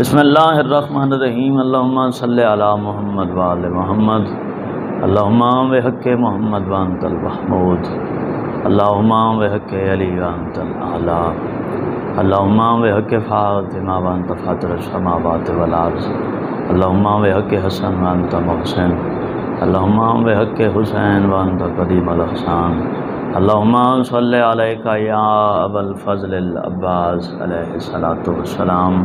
بسم اللہ الرحمن الرحیم اللہم صلی علی محمد وآل محمد اللہم بحق محمد وانت المحمود اللہم بحق علی وانت الاعلی اللہم بحق فاطمہ وانت فاطر السماوات والارض اللہم بحق حسن وانت محسن اللہم بحق حسین وانت قدیم الاحسان اللہم صلی علیکہ یا ابا الفضل العباس علیہ الصلاۃ والسلام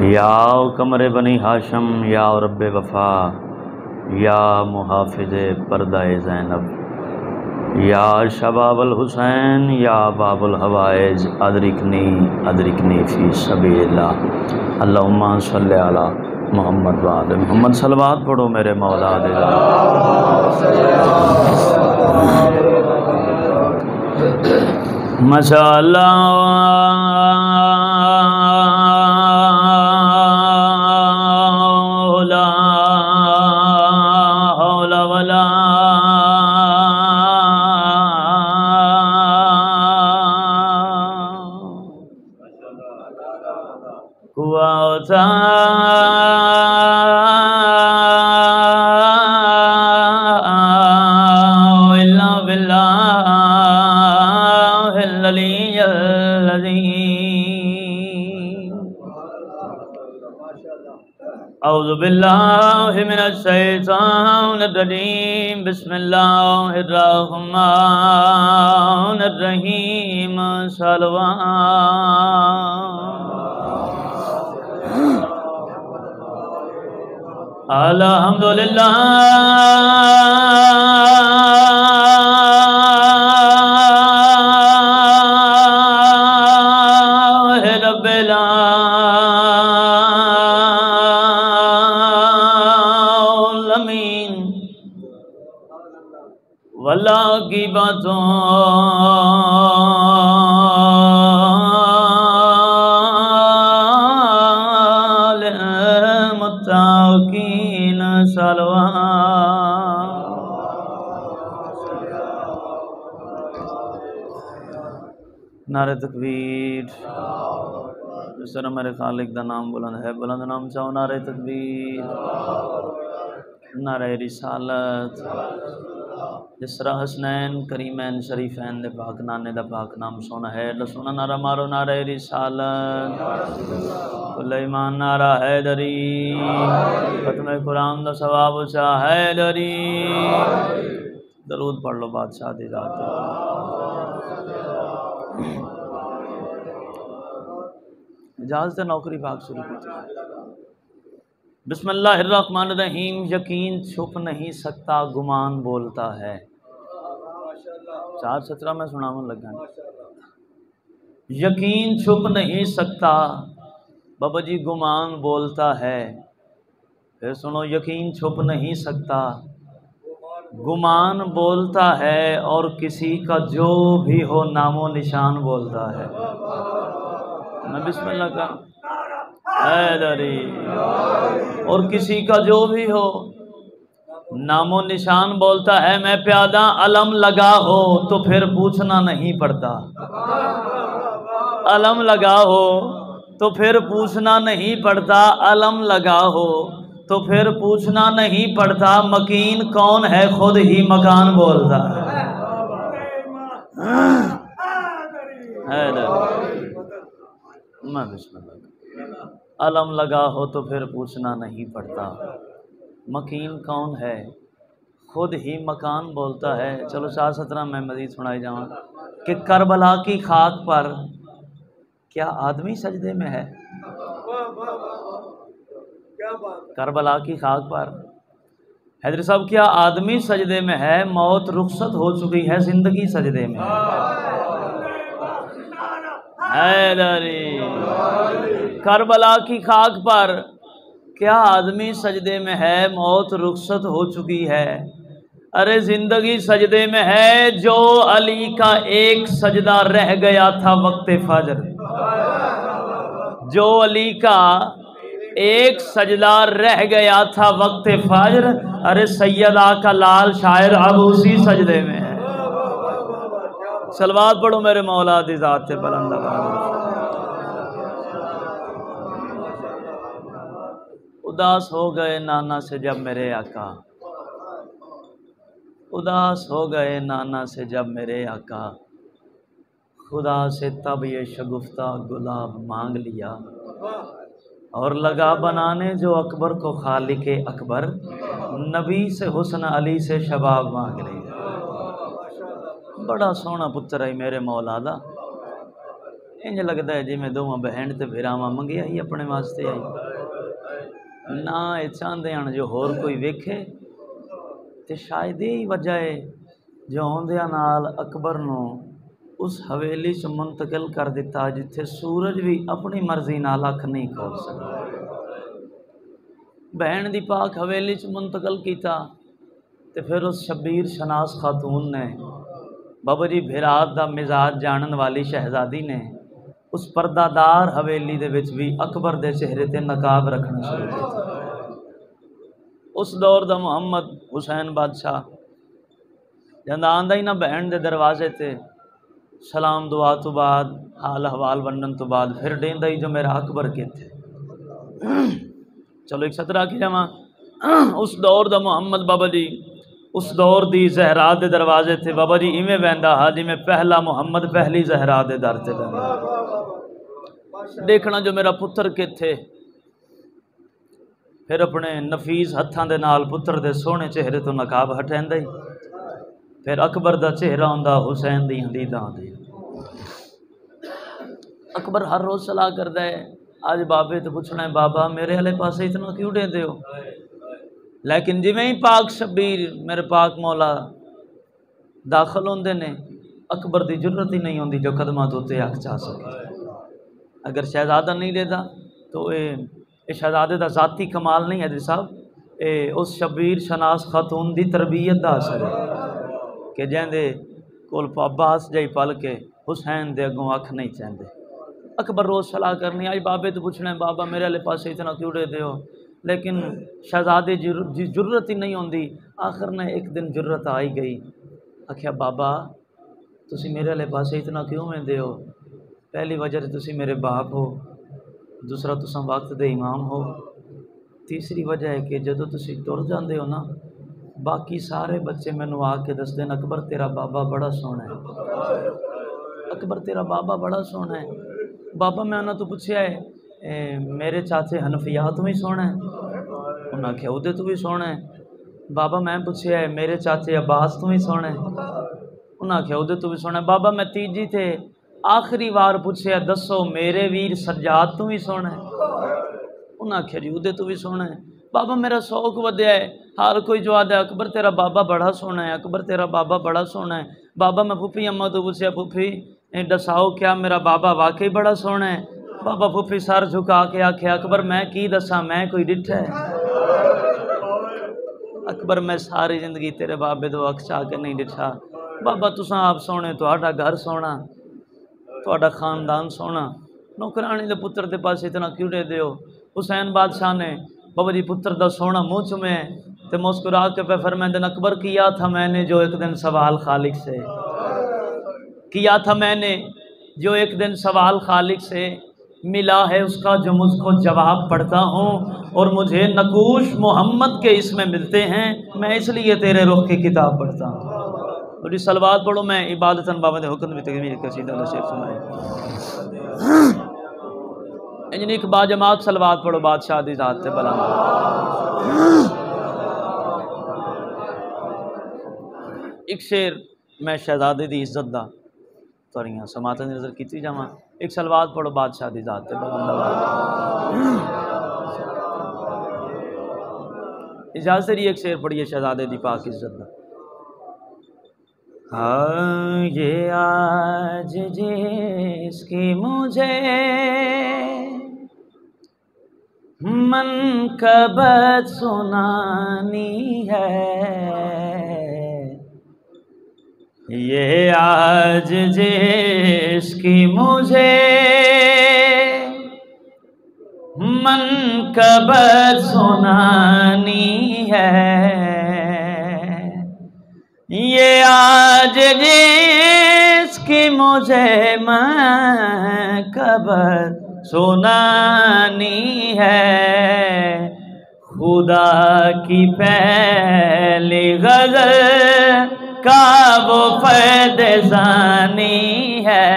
یا قمر بنی ہاشم یا رب وفا یا محافظ پردہ زینب یا شباب الحسین یا باب الحوائج ادرکنی فی سبیل اللہ اللہم صلی علی محمد وآل محمد صلوات پڑھو میرے مولا دے ماشاء اللہ اعوذ باللہ من الشیطان الرجیم بسم اللہ الرحمن الرحیم صلوات الحمدللہ واللہ کی باتوں للمتقین صلوات نعرہ تکبیر جس طرح میرے خالق دا نام بلند ہے بلند نام چاہو نعرہ تکبیر نعرہ رسالت جس طرح حسنین کریمین شریفین دے پاک نانے دا پاک نام سونا ہے لسونا نعرہ مارو نعرہ رسالت کل ایمان نعرہ حیدری ختم قرآن دا ثواب شاہ حیدری درود پڑھ لو بادشاہ دی ذات اجازت نوکری پاک شروع کی بسم اللہ الرحمن الرحیم یقین چھپ نہیں سکتا گمان بولتا ہے 4:17 میں سناون لگا یقین چھپ نہیں سکتا بابا جی گمان بولتا ہے پھر سنو یقین چھپ نہیں سکتا گمان بولتا ہے اور کسی کا جو بھی ہو نام و نشان بولتا ہے میں بسم اللہ کا حیدری اور کسی کا جو بھی ہو نام و نشان بولتا ہے میں پیادہ علم لگا ہو تو پھر پوچھنا نہیں پڑتا علم لگا ہو تو پھر پوچھنا نہیں پڑتا علم لگا ہو تو پھر پوچھنا نہیں پڑتا مکین کون ہے خود ہی مکان بولتا ہے میں بسم اللہ علم لگا ہو تو پھر پوچھنا نہیں پڑتا مکین کون ہے خود ہی مکان بولتا ہے چلو 4:17 میں مزید سنائی جاؤں کہ کربلا کی خاک پر کیا آدمی سجدے میں ہے کربلا کی خاک پر حیدر صاحب کیا آدمی سجدے میں ہے موت رخصت ہو چکی ہے زندگی سجدے میں حیدری کربلا کی خاک پر کیا آدمی سجدے میں ہے موت رخصت ہو چکی ہے ارے زندگی سجدے میں ہے جو علی کا ایک سجدہ رہ گیا تھا وقت فجر جو علی کا ایک سجدہ رہ گیا تھا وقت فجر ارے سیدہ کا لال شاعر اب اسی سجدے میں ہے صلوات پڑھو میرے مولا دی ذات سے بلند آواز اداس ہو گئے نانا سے جب میرے آقا، اداس ہو گئے نانا سے جب میرے آقا، خدا سے تب یہ شگفتہ گلاب مانگ لیا، اور لگا بنانے جو اکبر کو خالق اکبر، نبی سے حسن علی سے شباب مانگ لیا۔ بڑا سونا پتر ہے میرے مولا دا، انج لگتا ہے جی میں دوواں بہن تے بھراواں منگیا ہی اپنے واسطے آئی، نہ اے چاہندے ہن جو ہور کوئی ویکھے، تے شاید یہی وجہ ہے جو ہوندیاں نال اکبر نو اس حویلی چ منتقل کر دیتا جتھے سورج بھی اپنی مرضی نال اکھ نہیں کھول سکتا۔ بہن دی پاک حویلی چ منتقل کیتا تے پھر اس شبیر شناس خاتون نے، بابا جی بھرات دا مزاج جانن والی شہزادی نے اس پردہ دار حویلی دے وچ بھی اکبر دے چہرے تے نقاب رکھنا شروع کیتا۔ اس دور دا محمد حسین بادشاہ جندا آندا ہی نہ بہن دے دروازے تے سلام دعا تو بعد حال احوال ونن تو بعد پھر دیندا ہی جو میرا اکبر کیتے۔ چلو ایک سطر آکھی جاواں، اس دور دا محمد بابا جی اس دور دی زہرا دے دروازے تے بابا جی ایویں ویندا ہا جی میں پہلا محمد پہلی زہرا دے در تے ویندا، دیکھنا جو میرا پتر کتھے، پھر اپنے نفیس ہتھاں دے نال پتر دے سونے چہرے تو نقاب ہٹیندا ہی، پھر اکبر دا چہرہ ہوندا حسین دی حدیداں دی۔ اکبر ہر روز صلاح کردا ہے، آج بابے تو پوچھنا ہے بابا میرے والے پاسے اتنا کیوں دے دیو، لیکن جویں ہی پاک شبیر میرے پاک مولا داخل ہوندے نے، اکبر دی جرت ہی نہیں ہوندی جو قدماں تو تے اکھ چاہ سکے۔ اگر شہزادہ نہیں دیتا تو اے شہزادے دا ذاتی کمال نہیں ہے صاحب، اے اس شبیر شناس خاتون دی تربیت دا اثر ہے کہ جیندے کول عباس جائی پل کے حسین دے اگوں اکھ نہیں چاہندے۔ اکبر روز صلاح کرنی، آج بابے تو پوچھنا ہے بابا میرے والے پاسے اتنا کیوں دے دیو، لیکن شہزادے جرت ہی نہیں ہوندی۔ آخر نے ایک دن جرت آئی گئی، آکھیا بابا تسی میرے والے پاسے اتنا کیوں میں دیو، پہلی وجہ تے تسی میرے باپ ہو، دوسرا تساں وقت دے امام ہو، تیسری وجہ ہے کہ جدو تسی ٹر جاندے ہو نا باقی سارے بچے مینوں آ کے دس دین اکبر تیرا بابا بڑا سونا ہے، اکبر تیرا بابا بڑا سونا ہے۔ بابا میں انہاں تو پوچھیا ہے میرے چاچے حنفیہ تو بھی سونا ہے، انہاں آکھیا اودے تو بھی سونا ہے۔ بابا میں پوچھیا ہے میرے چاچے عباس تو بھی سونا ہے، انہاں آکھیا اودے تو بھی سونا ہے۔ بابا میں تیجی تے آخری وار پوچھیا دسو میرے ویر سجاد تو بھی سونا ہے، انہاں آکھیا جی اودے تو بھی سونا ہے۔ بابا میرا شوق ودیا ہے، ہر کوئی جو آدھا اکبر تیرا بابا بڑا سونا ہے، اکبر تیرا بابا بڑا سونا ہے۔ بابا میں پھوپھی اماں تو پوچھیا پھوپھی دساؤ کیا میرا بابا واقعی بڑا سونا ہے؟ بابا پھوپھی سر جھکا کے آکھیا اکبر میں کی دساں میں کوئی ڈٹھا ہے؟ اکبر میں ساری زندگی تیرے بابے دو اکھ چاہ کے نہیں ڈٹھا۔ بابا تساں آپ سونے تہاڈا گھر سونا، تہاڈا خاندان سونا، نوکرانی دے پتر دے پاس اتنا کیوں دے دیو؟ حسین بادشاہ نے بابا جی پتر دا سونا منہ چومے تے مسکرا کے پہ فرمائے اکبر کیا تھا میں نے جو ایک دن سوال خالق سے کیا تھا، میں نے جو ایک دن سوال خالق سے ملا ہے اس کا جو مجھ کو جواب پڑھتا ہوں، اور مجھے نقوش محمد کے اس میں ملتے ہیں، میں اس لیے تیرے رخ کی کتاب پڑھتا ہوں۔ اور جی صلوات پڑھو، میں عبادتاً بابا دے حکم میں تکبیر قصیدہ اللہ شیخ سنائے انجنی ایک باجماعت صلوات پڑھو بادشاہ دی ذات تے بلند۔ ایک شعر میں شہزادے دی عزت دا توریاں سماعتاں دی نظر کیتی جاواں، ایک صلوات پڑھو بادشاہ دی ذات تے بلند۔ اجازت ہے ایک شعر پڑھیے شہزادے دی پاک عزت دا۔ ہاں یہ آج جس کی مجھے منقبت سنانی ہے، یہ آج جس کی مجھے منقبت سنانی ہے، یہ آج جس کی مجھے منقبت سنانی ہے، خدا کی پہلی غزل کا وہ فیض ثانی ہے۔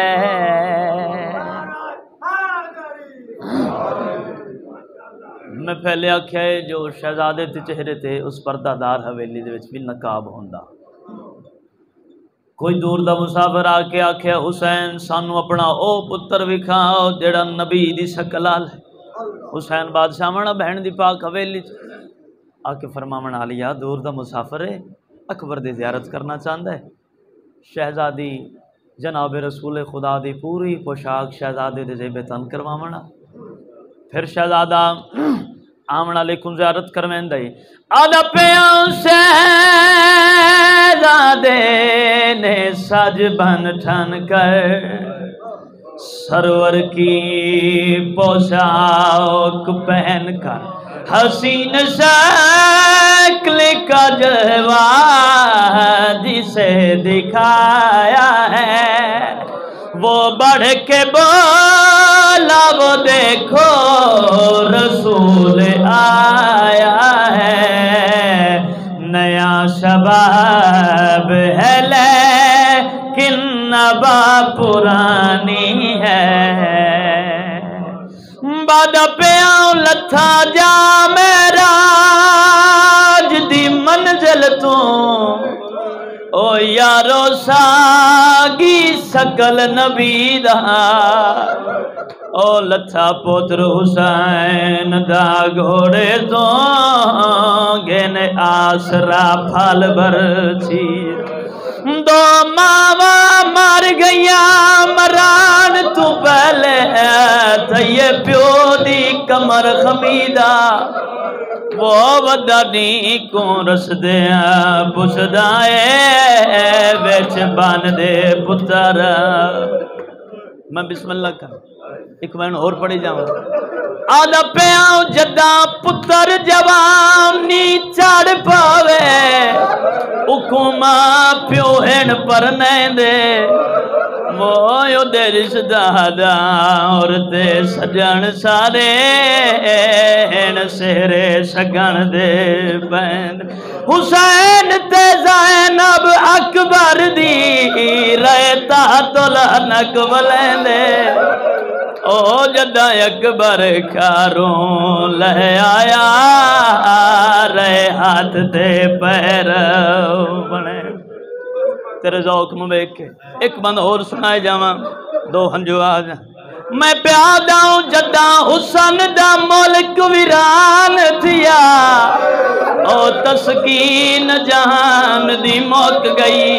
میں پہلے آکھیا ہے جو شہزادے تے چہرے تے اس پردہ دار حویلی دے وچ بھی نقاب ہوندا۔ کوئی دور دا مسافر آ کے آکھیا حسین سانو اپنا او پتر وکھاؤ جڑا نبی دی شکل آل ہے۔ حسین بادشاہ منا بہن دی پاک حویلی آ کے فرماون عالیہ دور دا مسافر ہے اکبر دی زیارت کرنا چاہندا ہے۔ شہزادی جناب رسول خدا دی پوری پوشاک شہزادے دے زیب تن کرواونا، پھر شہزادہ آمن علیکم زیارت کروین دائی آدھا پیاں شہزادے نے سج بن ٹھن کر سرور کی پوشاک پہن کر حسین شکل کا جلوہ جسے دکھایا ہے وہ بڑھ کے بولا وہ دیکھو رسول آیا ہے نیا شباب ہے لیکن نبا پرانی ہے بادہ پیاں لتھا جا میرا جدی منزل تو او یارو ساگی سکل نبی دا او لتھا پوتر حسین دا گھوڑے تو گین آسرا پھال برچی دو ماوا مار گیا مران تو پہلے تھے پیو دی کمر خمیدہ وہ ودانی کو رس دیا پسدائے ویچ بان دے پتر میں بسم اللہ کر ایک وین اور پڑھی جاؤں آدھا پیاؤں جدہ پتر جوانی چاڑ پاوے حکومہ پیو ہین پر نہیں دے مویو دے رشدہ اور دے سجن سارے ہین سہرے سگن دے بین حسین تے زینب اکبر دی رہتا تو لہنک بلین دے او جدہ اکبر کاروں لے آیا رہے ہاتھ دے پیر بنے تیرے ذوق مبیک کے ایک بند اور سنائے جاواں دو ہنجو آجا میں پیادہ ہوں جدہ حسن دا ملک ویران تھیا او تسکین جہان دی موک گئی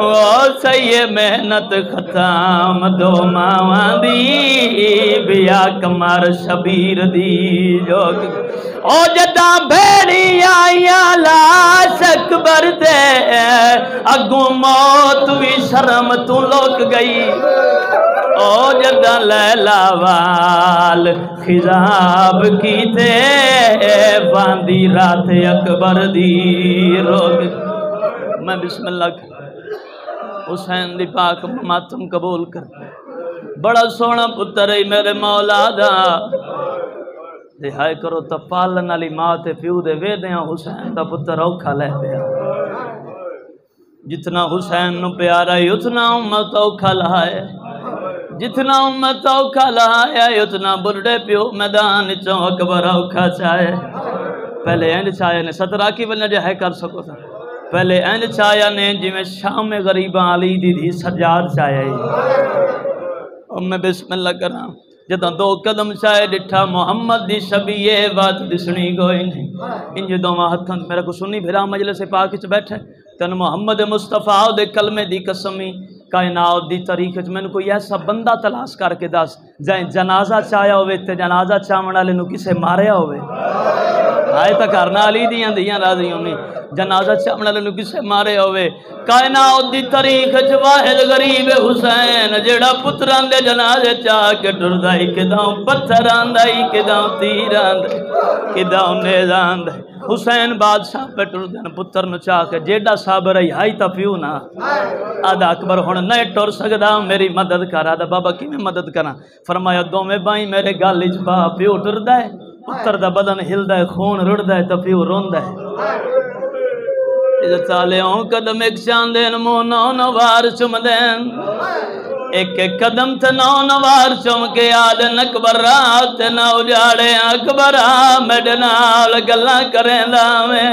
او سیے محنت ختم دو ماوان دی بیا کمار شبیر دی جوک او جدہ بھیڑی آئیاں لاش اکبر دے اگوں موت بھی شرم تو لوک گئی او جدہ لیلہ وال خضاب کی تے باندی رات اکبر دی روگ میں بسم اللہ کر حسین دی پاک ماتم قبول کر بڑا سونا پتر ہی میرے مولا دا دہائی کرو تا پالن علی ماں تے پیو دے وے دیاں حسین دا پتر اوکھا لے پیا جتنا حسین نو پیارا ہے اتنا امت اوکھا لہائے جتنا امت اوکھا لہائے اتنا بردے پیو میدان چوں اکبر اوکھا چاہے پہلے اینڈ چاہے نے سترہ کی بلنے جہے کر سکو تھا پہلے اینڈ چاہے نے جی میں شام غریباں علی دی دی سجاد چاہے اور میں بسم اللہ کرنا جدہ دو قدم چاہے ڈٹھا محمد دی شبیہ بات دسنی گوئی نہیں ان جو دو ہتھن میرا کو سنی بھرا مجلس پاک چ بیٹھے تن محمد مصطفیٰ دے کلمے دی قسمی کائنات دی تاریخ میں نے کوئی ایسا بندہ تلاش کر کے دس جائیں جنازہ چاہیا ہوئے تے جنازہ چاہمنا لے نو کسے ماریا ہوئے آئے تا کرنا علی دیاں دیاں راضی ہونی جنازہ چاہمنا لے نو کسے مارے ہوئے کائنات دی تاریخ واحد غریب حسین جیڑا پتران دے جنازے چاہ کے ڈردائی کداؤں پتھر آندائی کداؤں تیر آندائی کداؤں نیز آندائی حسین بادشاہ پہ ٹردن پتر نو چاہ کے جیڑا صابر ہے ہائی تا پیو نا آدھا اکبر ہونا نئے ٹور سکدا میری مدد کر آدھا بابا کی میں مدد کرنا فرمایا دو میں بائیں میرے گالی چپا پیو ٹردہ ہے پتر دا بدن ہلدا ہے، خون رڑدا ہے، تے پیو روندا ہے۔ چالیوں قدم ایک چاندین منہ نو نوار چم دین، ایک ایک قدم تے نو نوار چم کے آدن اکبر رات نہ اجاڑے اکبر میڈے نال گلاں کریں لاویں۔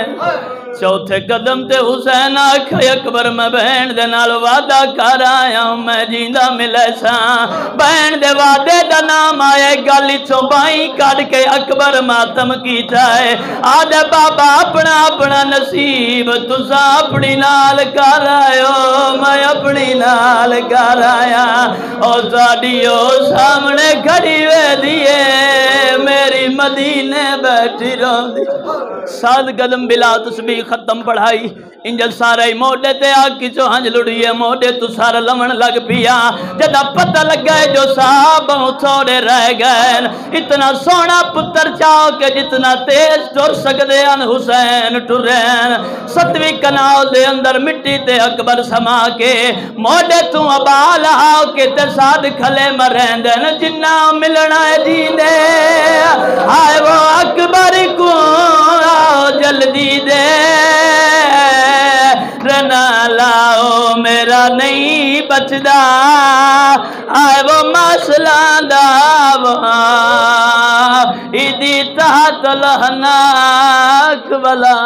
چوتھے قدم تے حسین آکھے اکبر میں بہن دے نال وعدہ کر آیا ہوں میں جیندہ ملے ساں۔ بہن دے وعدے دا نام آئے گالی چوبائی کاٹ کے اکبر ماتم کیتا ہے۔ آدھے بابا اپنا اپنا نصیب تسا اپنی نال کر آئے میں اپنی نال کر آیا۔ اور ساڑیو سامنے کھڑی وے دیئے میری مدینے بیٹھی رہو دی۔ 7 قدم بلا تسبیح ختم پڑھائی، انجل سارا ہی موڑے تے آکی چو ہنج لڑیے موڑے تو سارا لمن لگ پیا۔ جدہ پتہ لگ گئے جو صحابہ تھوڑے رہ گئے، اتنا سونا پتر چاہو کہ جتنا تیز ٹر سکدے ان حسین ٹرین۔ 7ویں کنال دے اندر مٹی تے اکبر سما کے موڑے تو ابال آؤ کے تے ساتھ کھلے مرین دین جنہ ملنا ہے جیندے۔ آئے وہ اکبر کو جلدی دے رنا لاؤ میرا نہیں بچدا، آئے وہ مسئلہ داوا ایدی تحت لہناک بلا۔